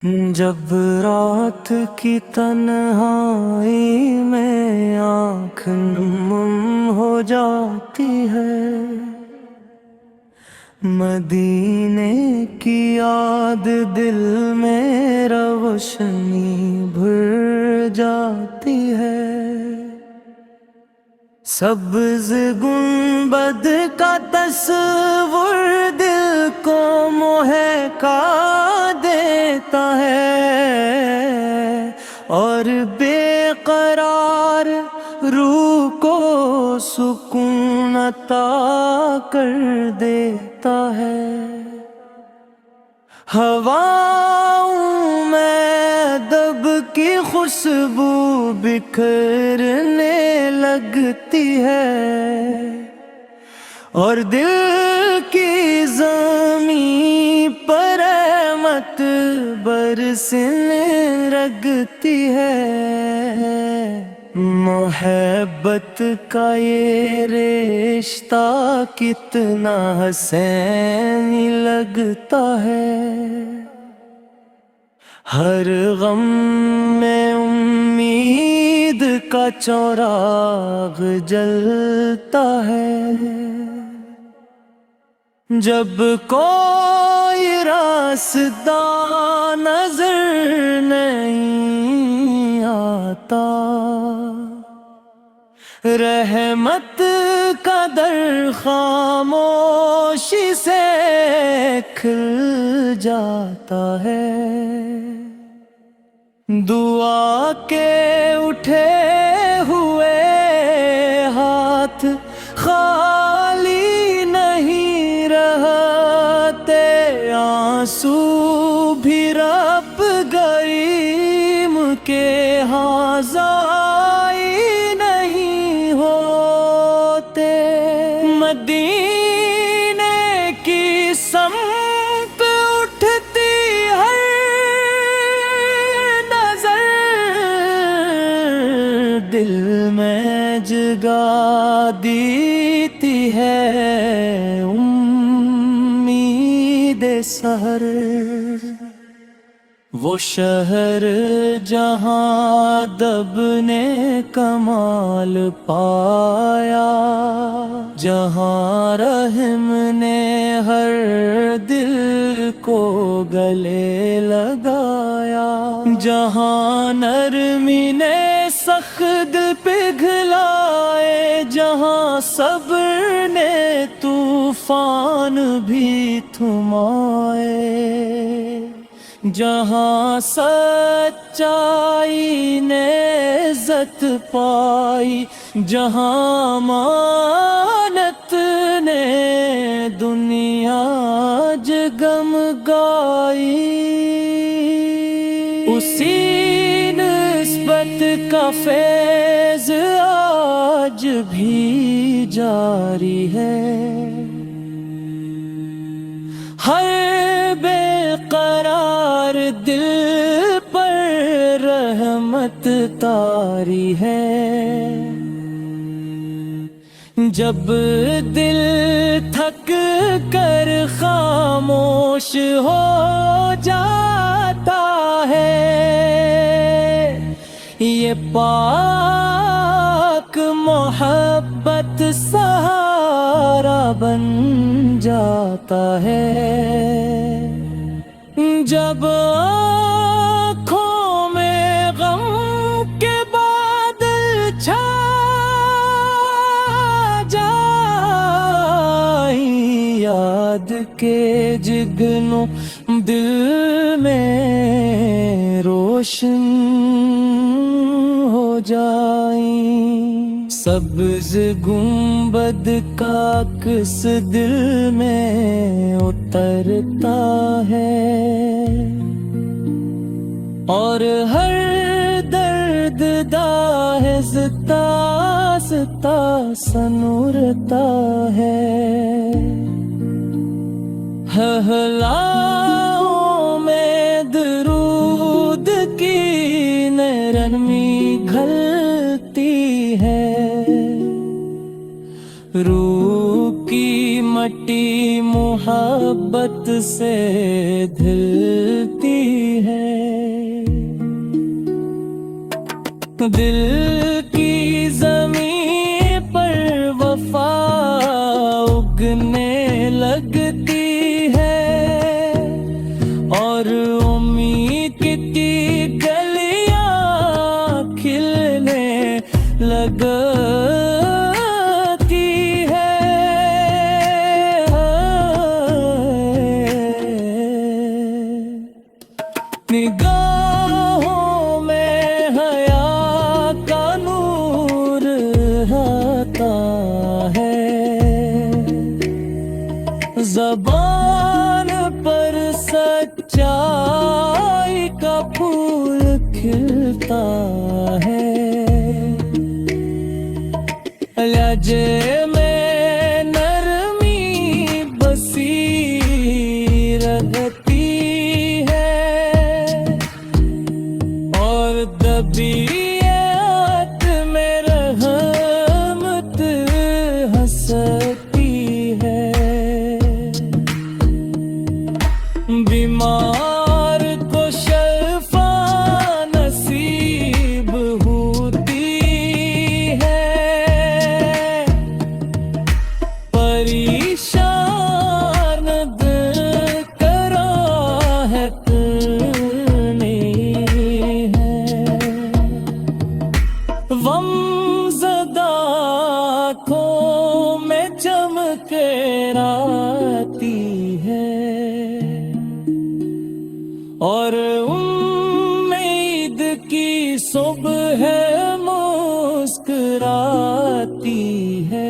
جب رات کی تنہائی میں آنکھ نم ہو جاتی ہے، مدینے کی یاد دل میں روشنی بھر جاتی ہے۔ سبز گنبد کا تصور دل کو مہکا دیتا ہے اور بے قرار روح کو سکون عطا کر دیتا ہے۔ ہواؤں میں ادب کی خوشبو بکھرنے لگتی ہے اور دل کی زمین پر رحمت برسنے لگتی ہے۔ محبت کا یہ رشتہ کتنا حسین لگتا ہے، ہر غم میں امید کا چراغ جلتا ہے۔ جب کوئی راستہ نظر نہیں آتا، رحمت کا در خاموشی سے کھل جاتا ہے۔ دعا کے اٹھے ہوئے ہاتھ خالی نہیں رہتے، آنسو بھی رب کریم کے ہاں ضائع نہیں ہوتے۔ مدینے کی سمت اٹھتی ہر نظر دل میں جگا دیتی ہے امید سحر۔ وہ شہر جہاں ادب نے کمال پایا، جہاں رحم نے ہر دل کو گلے لگایا، جہاں نرمی نے سخت پگھلائے، جہاں صبر نے طوفان بھی تھمائے، جہاں سچائی نے عزت پائی، جہاں امانت نے دنیا جگمگائی، اسی نسبت کا فیض آج بھی جاری ہے۔ ہر بے قرار دل پر رحمت طاری ہے۔ جب دل تھک کر خاموش ہو جاتا ہے، یہ پاک محبت سہارا بن جاتا ہے۔ جب آنکھوں میں غم کے بادل چھا جائیں، یاد کے جگنوں دل میں روشن ہو جائیں، سبز گنبد کا عکس دل میں اترتا ہے اور ہر درد داہستہ سنورتا ہے۔ ہلاؤں میں درود کی نرمی گھلتی ہے، روح کی مٹی محبت سے دھلتی ہے۔ دل کی زمین پر وفا اگنے لگتی ہے اور امید کی کلیاں کھلنے لگتی ہے۔ نگاہوں میں حیا کا نور آتا ہے، زبان پر سچائی کا پھول کھلتا ہے، لہجے میں نرمی بسی رہتی ہے اور دبیعت میں رحمت ہنستی ہے۔ بیمار کو شفا نصیب ہوتی ہے، پریشان دل کا راحت نہیں ہے، غم زدہ آنکھوں میں چمک آتی ہے اور امید کی صبح مسکراتی ہے۔